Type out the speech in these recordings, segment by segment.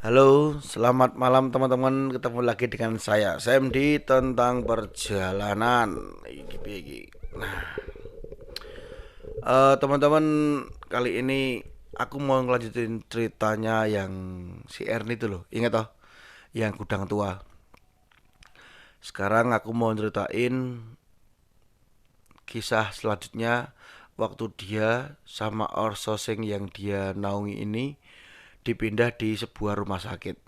Halo, selamat malam teman-teman. Ketemu lagi dengan saya, Sam di tentang perjalanan. Nah, teman-teman, kali ini aku mau ngelanjutin ceritanya yang si Ernie itu loh. Ingat toh, yang gudang tua. Sekarang aku mau ceritain kisah selanjutnya waktu dia sama Orsoseng yang dia naungi ini dipindah di sebuah rumah sakit.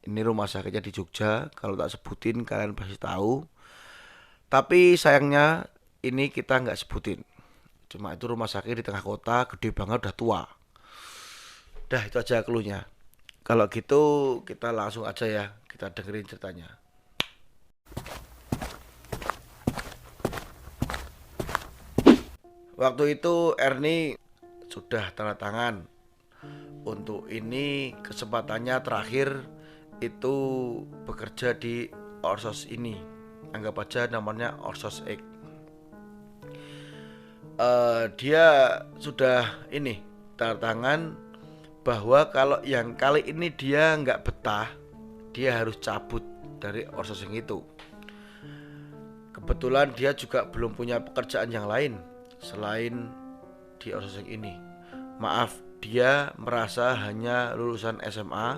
Ini rumah sakitnya di Jogja. Kalau tak sebutin kalian pasti tahu. Tapi sayangnya ini kita nggak sebutin. Cuma itu rumah sakit di tengah kota, gede banget, udah tua. Dah itu aja clue-nya. Kalau gitu kita langsung aja ya, kita dengerin ceritanya. Waktu itu Ernie sudah tanda tangan. Untuk ini kesempatannya terakhir itu bekerja di Orsos ini. Anggap aja namanya Orsos X. Dia sudah ini tanda tangan bahwa kalau yang kali ini dia nggak betah, dia harus cabut dari outsourcing itu. Kebetulan dia juga belum punya pekerjaan yang lain selain di outsourcing ini. Maaf, dia merasa hanya lulusan SMA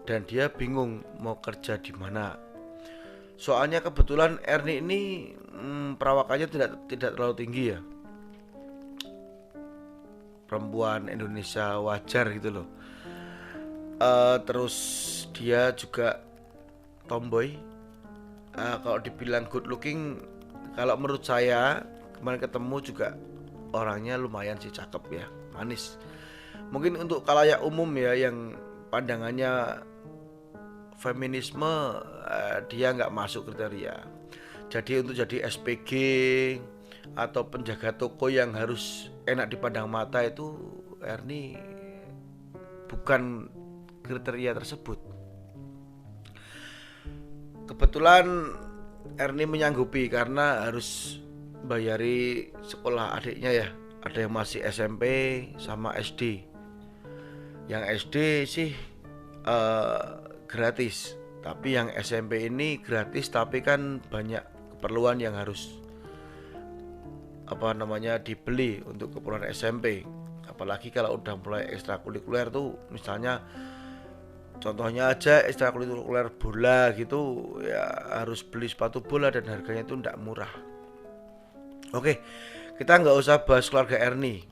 dan dia bingung mau kerja di mana. Soalnya kebetulan Erni ini perawakannya tidak terlalu tinggi ya, perempuan Indonesia wajar gitu loh. Terus dia juga tomboy. Kalau dibilang good looking, kalau menurut saya kemarin ketemu juga orangnya lumayan sih, cakep ya, manis. Mungkin untuk kalayak umum ya yang pandangannya feminisme, dia nggak masuk kriteria. Jadi untuk jadi SPG atau penjaga toko yang harus enak dipandang mata itu Erni bukan kriteria tersebut. Kebetulan Erni menyanggupi karena harus bayari sekolah adiknya ya. Ada yang masih SMP sama SD. Yang SD sih eh, gratis, tapi yang SMP ini gratis tapi kan banyak keperluan yang harus dibeli untuk keperluan SMP. Apalagi kalau udah mulai ekstrakurikuler tuh, misalnya contohnya aja ekstrakurikuler bola gitu ya, harus beli sepatu bola dan harganya itu tidak murah. Oke, kita nggak usah bahas keluarga Erni.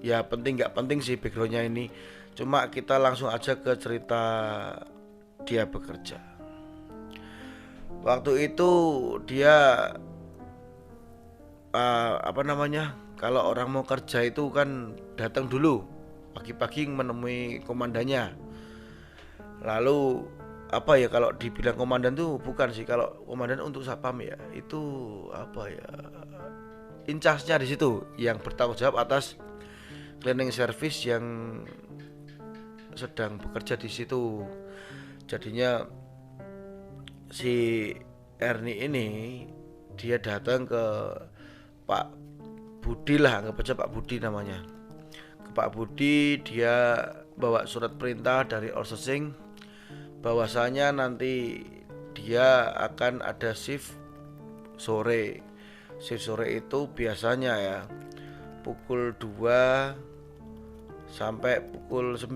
Ya penting nggak penting sih backgroundnya ini. Cuma kita langsung aja ke cerita dia bekerja. Waktu itu dia kalau orang mau kerja itu kan datang dulu pagi-pagi menemui komandannya. Lalu kalau dibilang komandan tuh bukan sih, kalau komandan untuk satpam ya itu incasnya di situ yang bertanggung jawab atas cleaning service yang sedang bekerja di situ. Jadinya si Erni ini dia datang ke Pak Budi lah, anggap aja Pak Budi namanya. Ke Pak Budi dia bawa surat perintah dari outsourcing bahwasanya nanti dia akan ada shift sore. Shift sore itu biasanya ya pukul 2 sampai pukul 9.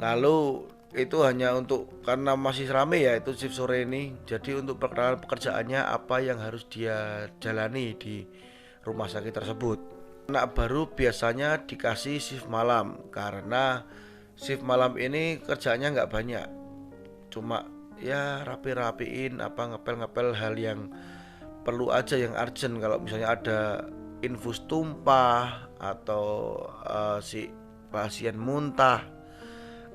Lalu itu hanya untuk karena masih rame ya itu shift sore ini. Jadi untuk perkenalan pekerjaannya apa yang harus dia jalani di rumah sakit tersebut. Anak baru biasanya dikasih shift malam karena shift malam ini kerjanya nggak banyak, cuma ya rapi-rapiin ngepel-ngepel hal yang perlu aja, yang urgent. Kalau misalnya ada infus tumpah atau si pasien muntah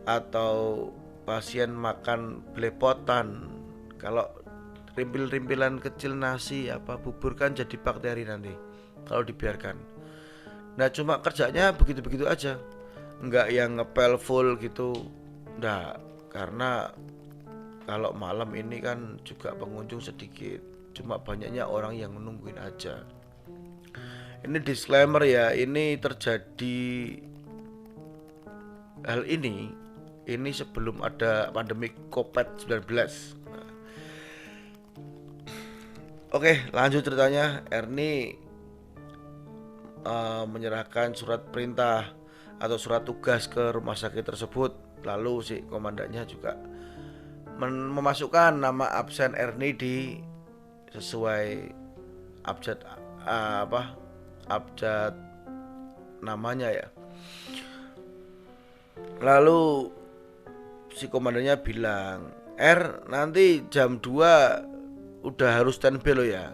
atau pasien makan belepotan, kalau rimpil-rimpilan kecil nasi bubur kan jadi bakteri nanti kalau dibiarkan. Nah cuma kerjanya begitu-begitu aja, nggak yang ngepel full gitu. Nah karena kalau malam ini kan juga pengunjung sedikit, cuma banyaknya orang yang menungguin aja. Ini disclaimer ya, ini terjadi hal ini sebelum ada pandemi COVID-19. Oke, lanjut ceritanya. Ernie menyerahkan surat perintah atau surat tugas ke rumah sakit tersebut. Lalu si komandannya juga memasukkan nama absen Ernie sesuai abjad abjad namanya ya. Lalu si komandannya bilang, nanti jam 2 udah harus standby lo ya.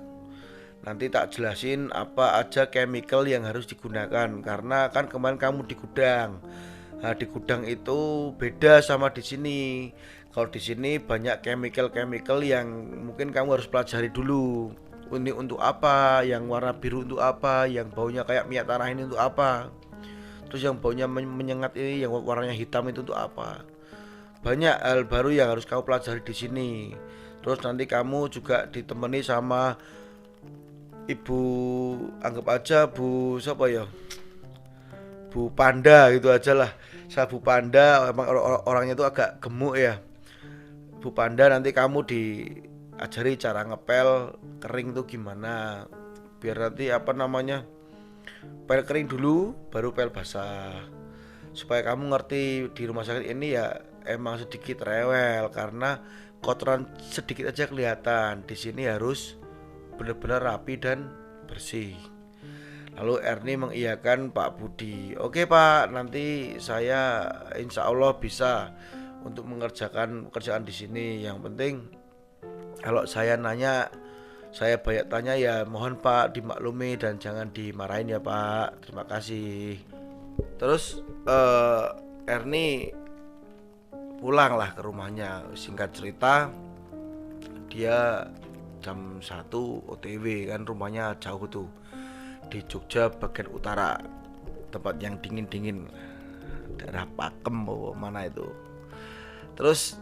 Nanti tak jelasin apa aja chemical yang harus digunakan, karena kan kemarin kamu di gudang. Nah, di gudang itu beda sama di sini. Kalau di sini banyak chemical yang mungkin kamu harus pelajari dulu. Ini untuk apa, yang warna biru untuk apa, yang baunya kayak minyak tanah ini untuk apa, terus yang baunya menyengat ini yang warnanya hitam itu untuk apa. Banyak hal baru yang harus kamu pelajari di sini. Terus nanti kamu juga ditemani sama ibu, anggap aja bu siapa ya, Bu Panda gitu aja lah. Saya Bu Panda, emang orangnya itu agak gemuk ya. Bu Panda, nanti kamu diajari cara ngepel kering tuh gimana, biar nanti pel kering dulu baru pel basah, supaya kamu ngerti di rumah sakit ini ya emang sedikit rewel karena kotoran sedikit aja kelihatan. Di sini harus benar-benar rapi dan bersih. Lalu Ernie mengiyakan Pak Budi. Oke Pak, nanti saya insya Allah bisa untuk mengerjakan pekerjaan di sini. Yang penting kalau saya nanya, saya banyak tanya ya mohon Pak dimaklumi dan jangan dimarahin ya Pak. Terima kasih. Terus Ernie pulanglah ke rumahnya. Singkat cerita, dia jam 1 OTW, kan rumahnya jauh tuh di Jogja bagian utara, tempat yang dingin-dingin, daerah Pakem mana itu. Terus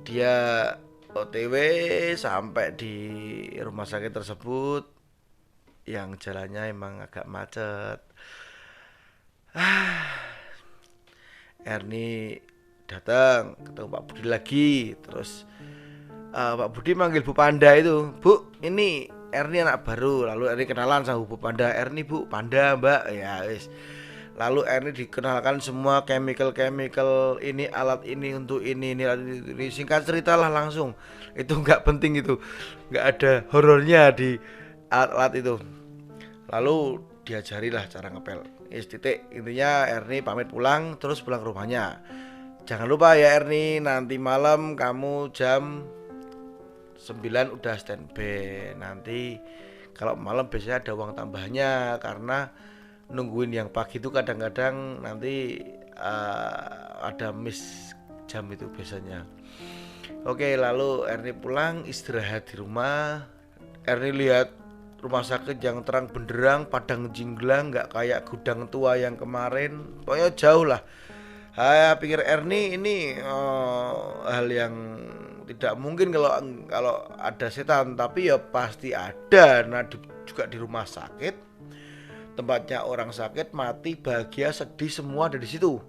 dia OTW sampai di rumah sakit tersebut yang jalannya emang agak macet. Ernie datang ketemu Pak Budi lagi. Terus Pak Budi manggil Bu Panda itu, Bu, ini Ernie anak baru. Lalu Ernie kenalan sama Bu Panda. Ernie Bu Panda mbak, ya wis. Lalu Ernie dikenalkan semua chemical ini, alat ini untuk ini. Singkat cerita lah langsung. Itu nggak penting, itu nggak ada horornya di alat itu. Lalu diajarilah cara ngepel. Titik intinya Ernie pamit pulang, terus pulang ke rumahnya. Jangan lupa ya Ernie, nanti malam kamu jam 9 udah standby. Nanti kalau malam biasanya ada uang tambahnya, karena nungguin yang pagi itu kadang-kadang nanti ada miss jam itu biasanya. Oke, lalu Ernie pulang istirahat di rumah. Ernie lihat rumah sakit yang terang benderang, padang jinglang, nggak kayak gudang tua yang kemarin. Pokoknya jauh lah. Saya pikir Ernie ini hal yang tidak mungkin kalau ada setan, tapi ya pasti ada. Nah, juga di rumah sakit, tempatnya orang sakit, mati, bahagia, sedih, semua ada di situ.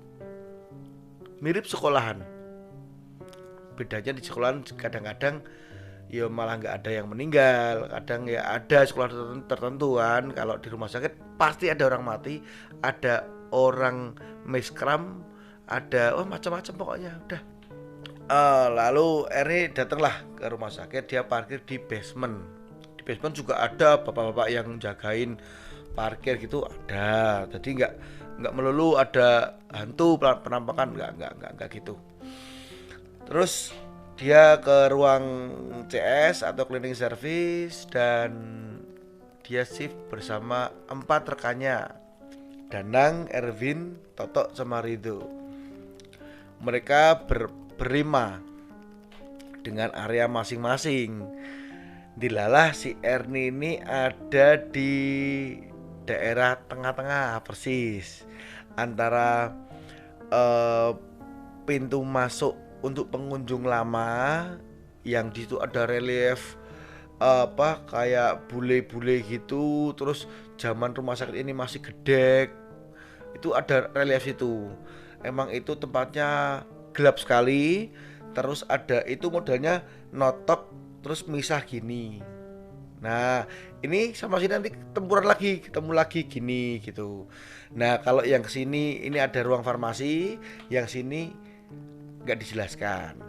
Mirip sekolahan. Bedanya di sekolahan kadang-kadang ya malah nggak ada yang meninggal, kadang ya ada sekolah tertentu kan. Kalau di rumah sakit pasti ada orang mati, ada orang miskram, ada macam-macam pokoknya udah. Lalu Eri datanglah ke rumah sakit. Dia parkir di basement. Di basement juga ada bapak-bapak yang jagain parkir gitu, ada. Jadi nggak melulu ada hantu penampakan, nggak gitu. Terus dia ke ruang CS atau cleaning service dan dia shift bersama 4 rekannya, Danang, Erwin, Toto, sama Rido. Mereka berlima dengan area masing-masing. Dilalah si Ernie ini ada di daerah tengah-tengah persis antara pintu masuk untuk pengunjung lama, yang di situ ada relief kayak bule-bule gitu. Terus zaman rumah sakit ini masih gede, itu ada relief itu. emang itu tempatnya gelap sekali, terus ada itu modelnya notop terus misah gini. Nah, ini sama sini nanti tempuran lagi, ketemu lagi gini gitu. Nah, kalau yang kesini ini ada ruang farmasi, yang sini nggak dijelaskan.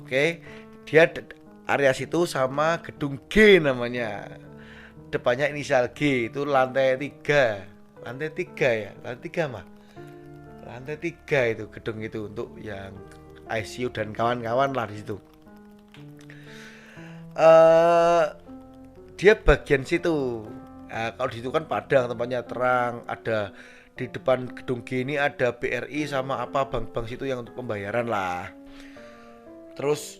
Oke, dia area situ sama gedung G namanya. Depannya inisial G, itu lantai 3. Lantai 3 ya, lantai 3 mah. Lantai 3 itu gedung itu untuk yang ICU dan kawan-kawan lah di situ. Eh dia bagian situ. Nah, kalau di situ kan padang, tempatnya terang, ada di depan gedung G ini ada BRI sama apa bank-bank situ yang untuk pembayaran lah. Terus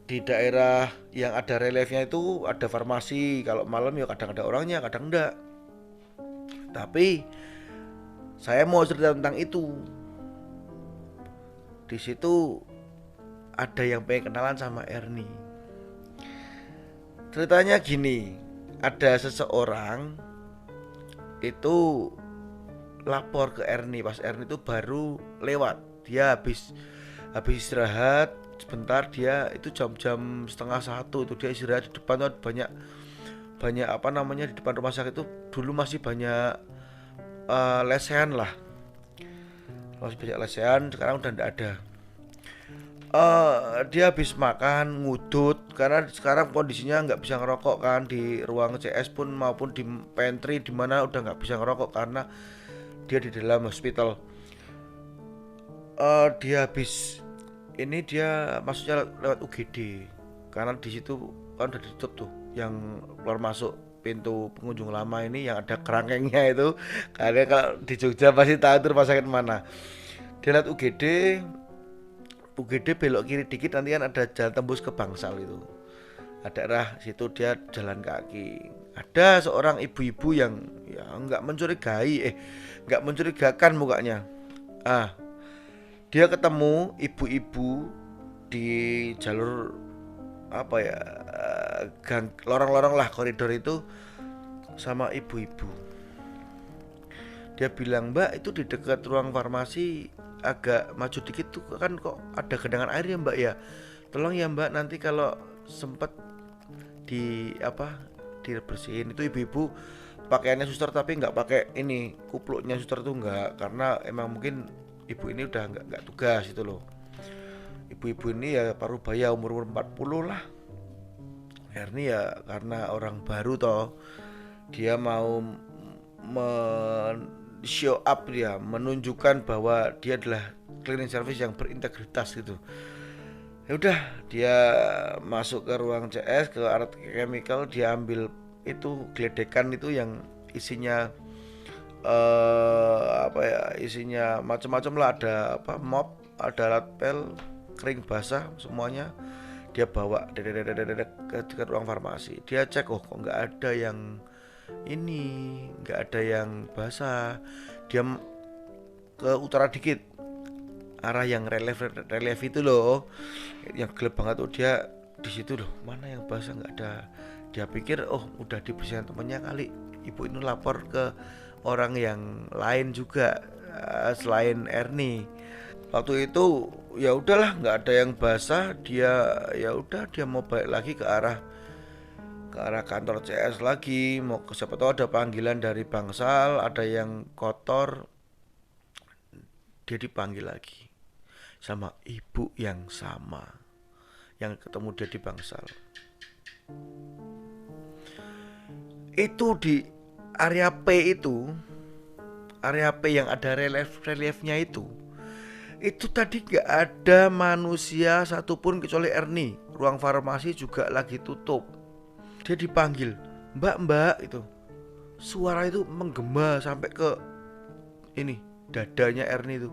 di daerah yang ada reliefnya itu ada farmasi. Kalau malam ya kadang ada orangnya, kadang enggak. Tapi saya mau cerita tentang itu. Di situ ada yang pengen kenalan sama Ernie. Ceritanya gini, ada seseorang itu lapor ke Ernie pas Ernie itu baru lewat. Dia habis istirahat sebentar, dia itu jam-jam setengah 1 itu dia istirahat di depan tuh banyak banyak apa namanya di depan rumah sakit itu dulu masih banyak lesehan lah, masih banyak lesehan, sekarang udah enggak ada. Dia habis makan ngudut karena sekarang kondisinya nggak bisa ngerokok kan di ruang CS pun maupun di pantry di mana udah nggak bisa ngerokok karena dia di dalam hospital. Dia habis ini dia masuknya lewat UGD karena di situ kan udah ditutup tuh yang keluar masuk pintu pengunjung lama ini yang ada kerangkengnya itu, karena kalau di Jogja pasti tahu itu rumah sakit mana. Dia lihat UGD belok kiri dikit nanti kan ada jalan tembus ke Bangsal itu. Ada daerah situ dia jalan kaki. Ada seorang ibu-ibu yang ya nggak mencurigakan mukanya. Dia ketemu ibu-ibu di jalur apa ya gang lorong-lorong lah koridor itu sama ibu-ibu. Dia bilang, "Mbak, itu di dekat ruang farmasi agak maju dikit tuh kan kok ada genangan air ya Mbak ya. Tolong ya Mbak nanti kalau sempet dibersihin." Itu ibu-ibu pakaiannya suster tapi nggak pakai ini kupluknya suster tuh nggak, karena emang mungkin ibu ini udah nggak tugas itu loh. Ibu-ibu ini ya parubaya umur 40 lah. Ernie ya karena orang baru toh, dia mau show up, dia menunjukkan bahwa dia adalah cleaning service yang berintegritas gitu. Ya udah, dia masuk ke ruang CS ke art chemical, dia ambil itu geledekan itu yang isinya isinya macam-macam lah, ada mop, ada alat pel kering basah semuanya. Dia bawa ke ruang farmasi, dia cek kok nggak ada yang nggak ada yang basah. Dia ke utara dikit, arah yang relief itu loh, yang gelap banget tuh, dia di situ loh, mana yang basah nggak ada. Dia pikir udah dibersihin temennya kali, ibu ini lapor ke orang yang lain juga selain Ernie. Waktu itu ya udahlah nggak ada yang basah, dia mau balik lagi ke arah kantor CS lagi, mau ke siapa tahu ada panggilan dari Bangsal, ada yang kotor. Dia dipanggil lagi sama ibu yang sama yang ketemu dia di Bangsal. Itu di area P yang ada reliefnya itu tadi gak ada manusia satupun kecuali Ernie. Ruang farmasi juga lagi tutup. Dia dipanggil, mbak itu. Suara itu menggema sampai ke ini dadanya Ernie itu,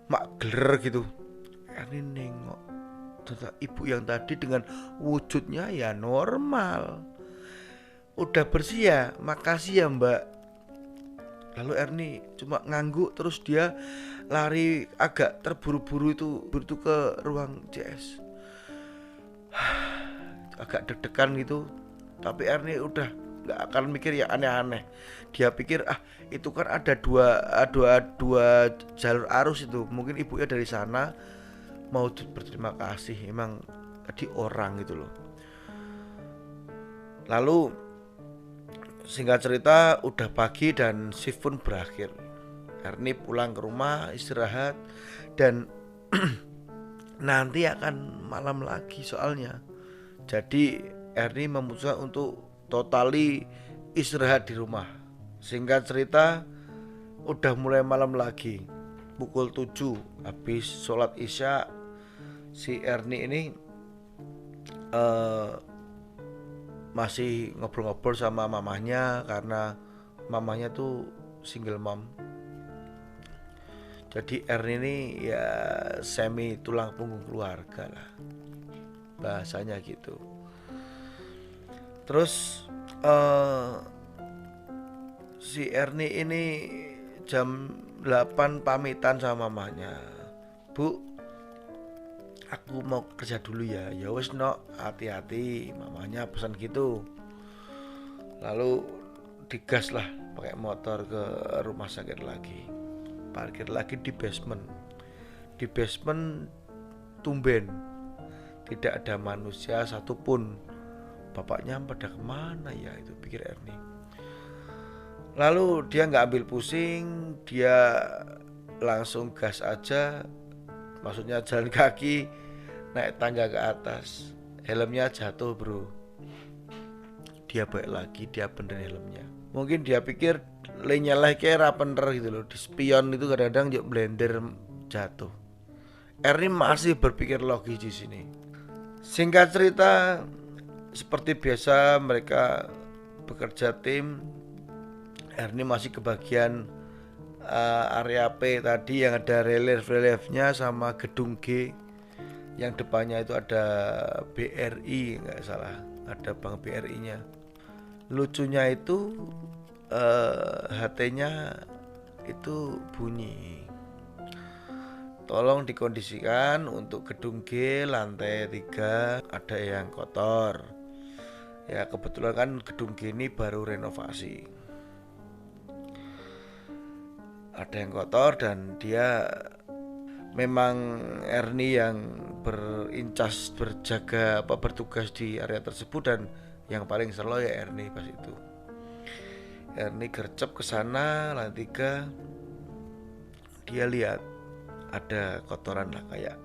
mak geler gitu. Ernie nengok ternyata ibu yang tadi dengan wujudnya ya normal. Udah bersih ya, makasih ya mbak. Lalu Ernie cuma ngangguk, terus dia lari agak terburu-buru itu ke ruang CS. Agak deg-degan gitu, tapi Ernie udah nggak akan mikir ya aneh-aneh. Dia pikir itu kan ada dua jalur arus itu, mungkin ibunya dari sana mau berterima kasih emang tadi orang gitu loh. Lalu singkat cerita udah pagi dan shift pun berakhir. Ernie pulang ke rumah istirahat dan nanti akan malam lagi soalnya. Jadi Ernie memutuskan untuk totali istirahat di rumah. Singkat cerita udah mulai malam lagi. Pukul 7 habis sholat isya, si Ernie ini masih ngobrol-ngobrol sama mamahnya karena mamahnya tuh single mom. Jadi Ernie ini ya semi tulang punggung keluarga lah, bahasanya gitu. Terus si Ernie ini jam 8 pamitan sama mamahnya. Bu, aku mau kerja dulu ya. Ya wes no, hati-hati, mamanya pesan gitu. Lalu digas lah pakai motor ke rumah sakit lagi. Parkir lagi di basement. Di basement tumben tidak ada manusia satupun. Bapaknya pada kemana ya, itu pikir Ernie. Lalu dia nggak ambil pusing, dia langsung gas aja. Maksudnya jalan kaki naik tangga ke atas. Helmnya jatuh bro. Dia balik lagi, dia benerin helmnya. Mungkin dia pikir nyeleh kira bener gitu loh. Di spion itu kadang-kadang juga blender jatuh. Ernie masih berpikir logis di sini. Singkat cerita, seperti biasa mereka bekerja tim. Ernie masih kebagian area P tadi yang ada relief-reliefnya sama gedung G yang depannya itu ada BRI nggak salah, ada bank BRI-nya. Lucunya itu HT-nya itu bunyi. Tolong dikondisikan untuk gedung G lantai 3 ada yang kotor. Ya kebetulan kan gedung G ini baru renovasi. Ada yang kotor dan dia memang Ernie yang bertugas di area tersebut dan yang paling selo ya Ernie pas itu. Ernie gercep ke sana lantai 3. Dia lihat ada kotoran lah kayak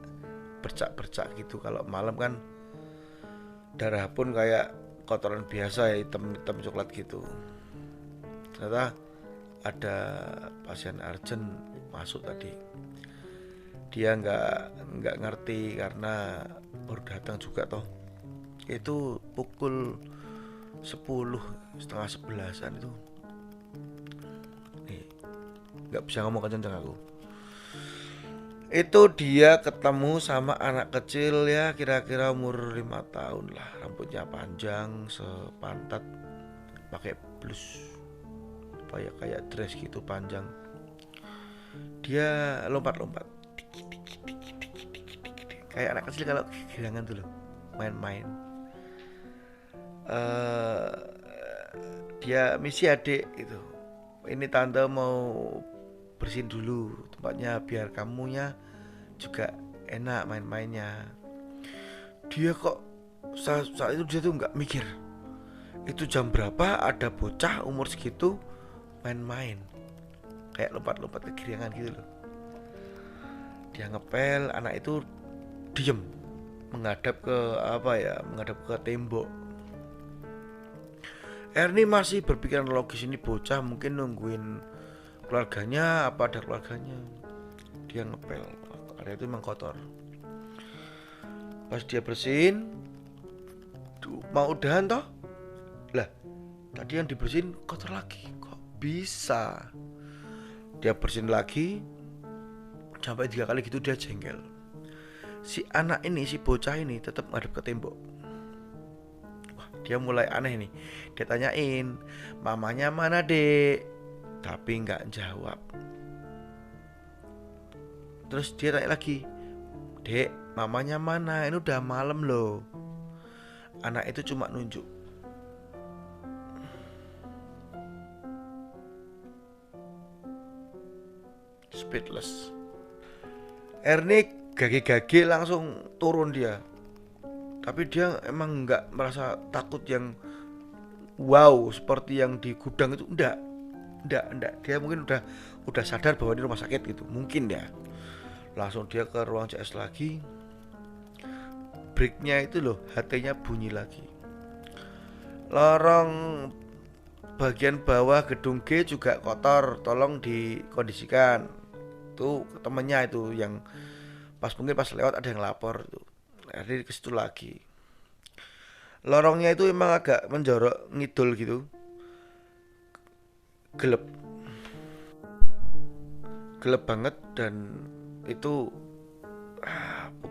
bercak-bercak gitu. Kalau malam kan darah pun kayak kotoran biasa ya, hitam-hitam coklat gitu. Ternyata ada pasien urgent masuk tadi. Dia nggak ngerti karena baru datang juga toh. Itu pukul 10 setengah 11an itu. Nih, nggak bisa ngomong kenceng aku. Itu dia ketemu sama anak kecil ya kira-kira umur 5 tahun lah, rambutnya panjang sepantat, pakai blus kayak dress gitu panjang. Dia lompat-lompat kayak anak kecil kalau kehilangan tuh loh, main-main. Dia misi adik itu, ini tante mau bersihin dulu tempatnya biar kamunya juga enak main-mainnya. Dia kok saat itu dia tuh nggak mikir itu jam berapa ada bocah umur segitu main-main kayak lompat-lompat ke kiriangan gitu loh. Dia ngepel, anak itu diem menghadap ke tembok. Ernie masih berpikiran logis, ini bocah mungkin nungguin keluarganya, apa ada keluarganya. Dia ngepel, area itu memang kotor. Pas dia bersihin mau udahan toh, lah tadi yang dibersihin kotor lagi. Bisa. Dia bersihin lagi sampai 3 kali gitu dia jengkel. Si anak ini, si bocah ini tetap ngadep ke tembok. Wah, dia mulai aneh nih. Dia tanyain, mamanya mana dek? Tapi nggak jawab. Terus dia tanya lagi, dek mamanya mana? Ini udah malam loh. Anak itu cuma nunjuk. speechless. Ernie gage-gage langsung turun dia. Tapi dia emang nggak merasa takut yang wow seperti yang di gudang itu, enggak. Dia mungkin udah sadar bahwa ini rumah sakit gitu, mungkin ya. Langsung dia ke ruang CS lagi. Breaknya itu loh, HT-nya bunyi lagi. Lorong bagian bawah gedung G juga kotor, tolong dikondisikan. Itu temennya itu yang mungkin pas lewat ada yang lapor itu. Jadi ke situ lagi. Lorongnya itu emang agak menjorok ngidul gitu. Gelap banget, dan itu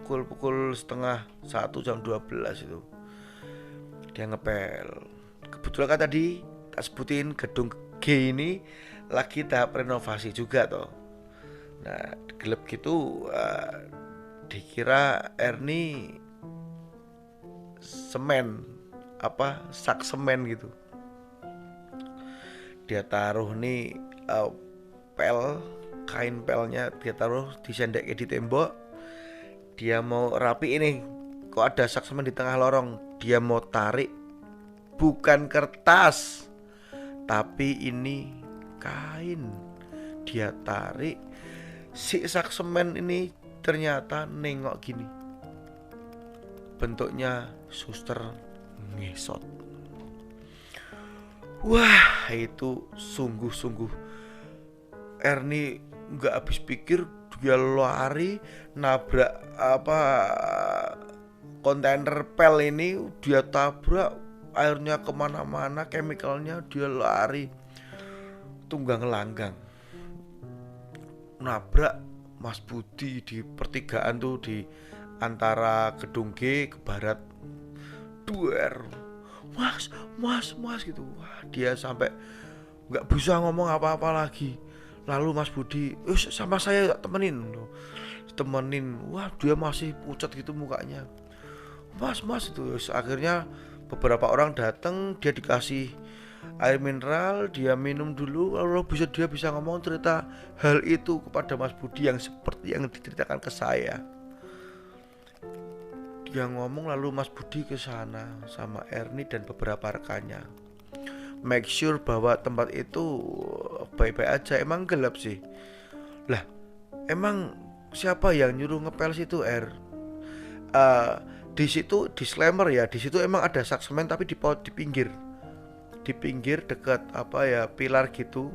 pukul setengah 1 jam 12 itu dia ngepel. Kebetulan kan tadi tak sebutin gedung G ini lagi tahap renovasi juga toh. Nah gelap gitu, dikira Ernie sak semen gitu. Dia taruh nih kain pelnya dia taruh disendek di tembok. Dia mau rapi ini, kok ada sak semen di tengah lorong. Dia mau tarik, bukan kertas tapi ini kain. Dia tarik, si sak semen ini ternyata nengok gini, bentuknya suster ngesot. Wah itu sungguh-sungguh Ernie nggak habis pikir. Dia lari nabrak kontainer pel ini, dia tabrak, airnya kemana-mana, chemicalnya. Dia lari tunggang langgang nabrak Mas Budi di pertigaan tuh, di antara gedung G ke barat. Duer, mas gitu. Wah, dia sampai nggak bisa ngomong apa-apa lagi. Lalu Mas Budi, sama saya temenin. Wah dia masih pucat gitu mukanya. Mas itu. Akhirnya beberapa orang datang, dia dikasih air mineral, dia minum dulu. Lalu dia bisa ngomong, cerita hal itu kepada Mas Budi yang seperti yang diceritakan ke saya. Dia ngomong, lalu Mas Budi ke sana sama Ernie dan beberapa rekannya. Make sure bahwa tempat itu baik-baik aja. Emang gelap sih. Lah, emang siapa yang nyuruh ngepel situ, di situ disclaimer ya, di situ emang ada sak semen tapi di pinggir dekat pilar gitu,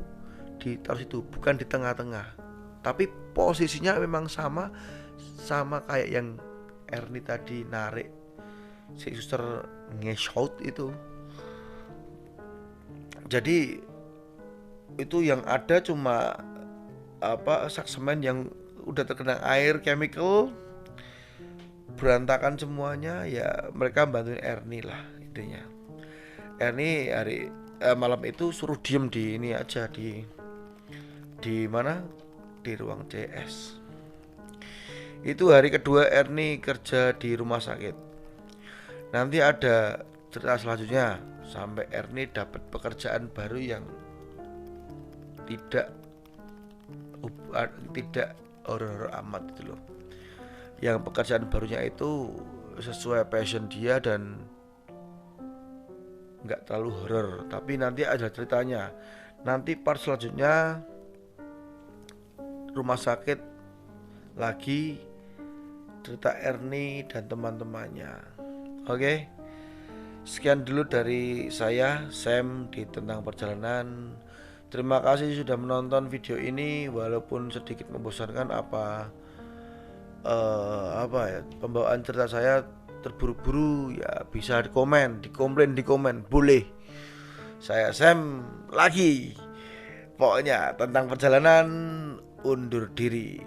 ditaruh situ, bukan di tengah-tengah. Tapi posisinya memang sama kayak yang Ernie tadi narik si suster nge-shout itu. Jadi itu yang ada cuma sak semen yang udah terkena air chemical, berantakan semuanya. Ya mereka bantuin Ernie lah intinya. Ernie malam itu suruh diem di ini aja, di mana, di ruang CS. Itu hari kedua Ernie kerja di rumah sakit. Nanti ada cerita selanjutnya sampai Ernie dapat pekerjaan baru yang tidak horor amat gitu loh. Yang pekerjaan barunya itu sesuai passion dia dan nggak terlalu horor. Tapi nanti ada ceritanya. Nanti part selanjutnya rumah sakit lagi, cerita Ernie dan teman-temannya. Oke. Sekian dulu dari saya, Sam, di Tentang Perjalanan. Terima kasih sudah menonton video ini, walaupun sedikit membosankan pembawaan cerita saya terburu-buru ya, bisa komplain di komen boleh. Saya Sam lagi. Pokoknya Tentang Perjalanan undur diri.